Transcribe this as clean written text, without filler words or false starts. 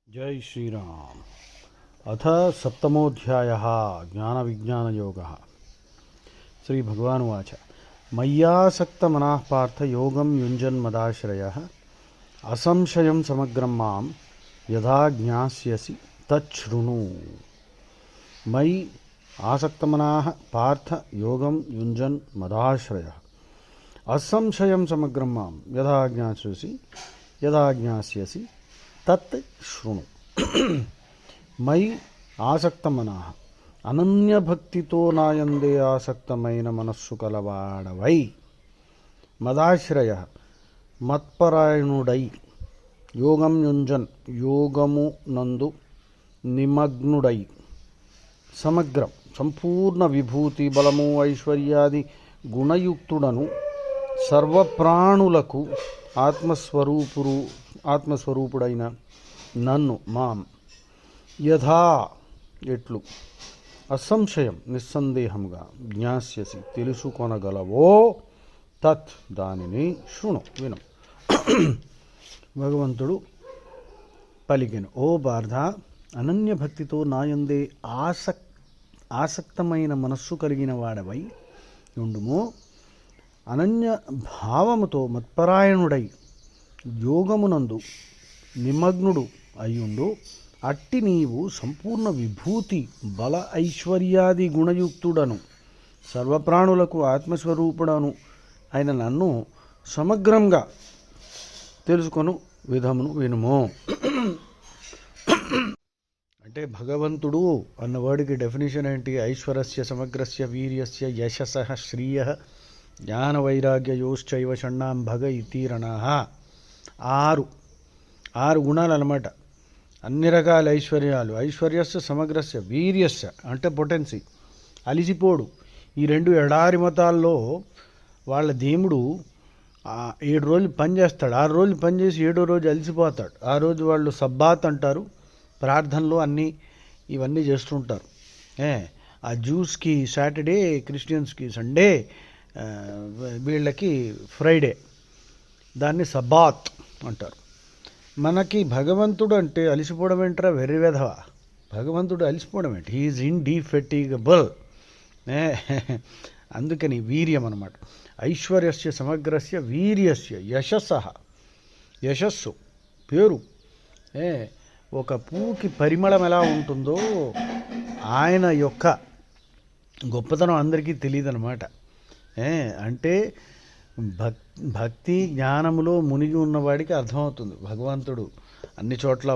जय श्रीराम। अथ सप्तमोऽध्यायः ज्ञानविज्ञानयोगः। श्रीभगवानुवाच मय्यासक्तमनः पार्थ योगं युञ्जन्मदाश्रयः असंशयं समग्रं मां यथा ज्ञास्यसि तच्छृणु। मयि आसक्तमनः पार्थ योगं युञ्जन्मदाश्रयः असंशयं समग्रं मां यथा ज्ञास्यसि तत् शृणु। मयि ఆసక్తమనః అనన్యభక్తితో నాయందే ఆసక్తమైన మనస్సు కలవాడవై మదాశ్రయ మత్పరాయణుడై యోగం యుంజన్ యోగము నందు నిమగ్నుడై సమగ్రం సంపూర్ణ విభూతి బలము ఐశ్వర్యాది గుణయుక్తుడను సర్వప్రాణులకు ఆత్మస్వరూపుడైన నన్ను మాం యథా ఎట్లు అసంశయం నిస్సందేహముగా జ్ఞాస్యసి తెలుసుకొనగలవో తత్ దానిని శృణు విను. భగవంతుడు పలికెను, ఓ పార్థ, అనన్య భక్తితో నాయందే ఆసక్తమైన మనస్సు కలిగిన వాడవై ఉండుము. అనన్య భావముతో మత్పరాయణుడై యోగమునందు నిమగ్నుడు అయ్యుండు. అట్టి నీవు సంపూర్ణ విభూతి బల ఐశ్వర్యాది గుణయుక్తుడను సర్వప్రాణులకు ఆత్మస్వరూపుడను అయిన నన్ను సమగ్రంగా తెలుసుకొను విధమును వినుము. అంటే భగవంతుడు అన్నవాడికి డెఫినేషన్ ఏంటి? ఐశ్వర్యస్య సమగ్రస్య వీర్యస్య యశసః శ్రీయః జ్ఞాన వైరాగ్యయోశ్చైవ షణ్ణాం భగ ఇతీరణః. ఆరు గుణాలు అన్నమాట. అన్ని రకాల ఐశ్వర్యాలు. ఐశ్వర్యస్య సమగ్రస్య వీర్యస్య అంటే పొటెన్సీ, అలిసిపోడు. ఈ రెండు ఎడారి మతాల్లో వాళ్ళ దేవుడు 7 రోజులు పనిచేస్తాడు, 6 రోజులు పనిచేసి 7వ రోజు అలిసిపోతాడు. ఆ రోజు వాళ్ళు సబ్బాత్ అంటారు. ప్రార్థనలు ఇవన్నీ చేస్తుంటారు. ఆ జ్యూస్కి సాటర్డే, క్రిస్టియన్స్కి సండే, వీళ్ళకి ఫ్రైడే, దాన్ని సబ్బాత్ అంటారు. మనకి భగవంతుడు అంటే అలిసిపోవడం ఏంట్రా వెర్రి వెధవ. భగవంతుడు అలిసిపోవడం ఏంటి? హీఈస్ ఇండిఫెటిగబుల్. అందుకని వీర్యం అన్నమాట. ఐశ్వర్యస్య సమగ్రస్య వీర్యస్య యశస్సః, యశస్సు పేరు. ఒక పువ్వుకి పరిమళం ఎలా ఉంటుందో ఆయన యొక్క గొప్పతనం అందరికీ తెలియదు అన్నమాట. అంటే భక్తి జ్ఞానములో మునిగి ఉన్నవాడికి అర్థమవుతుంది భగవంతుడు అన్ని చోట్ల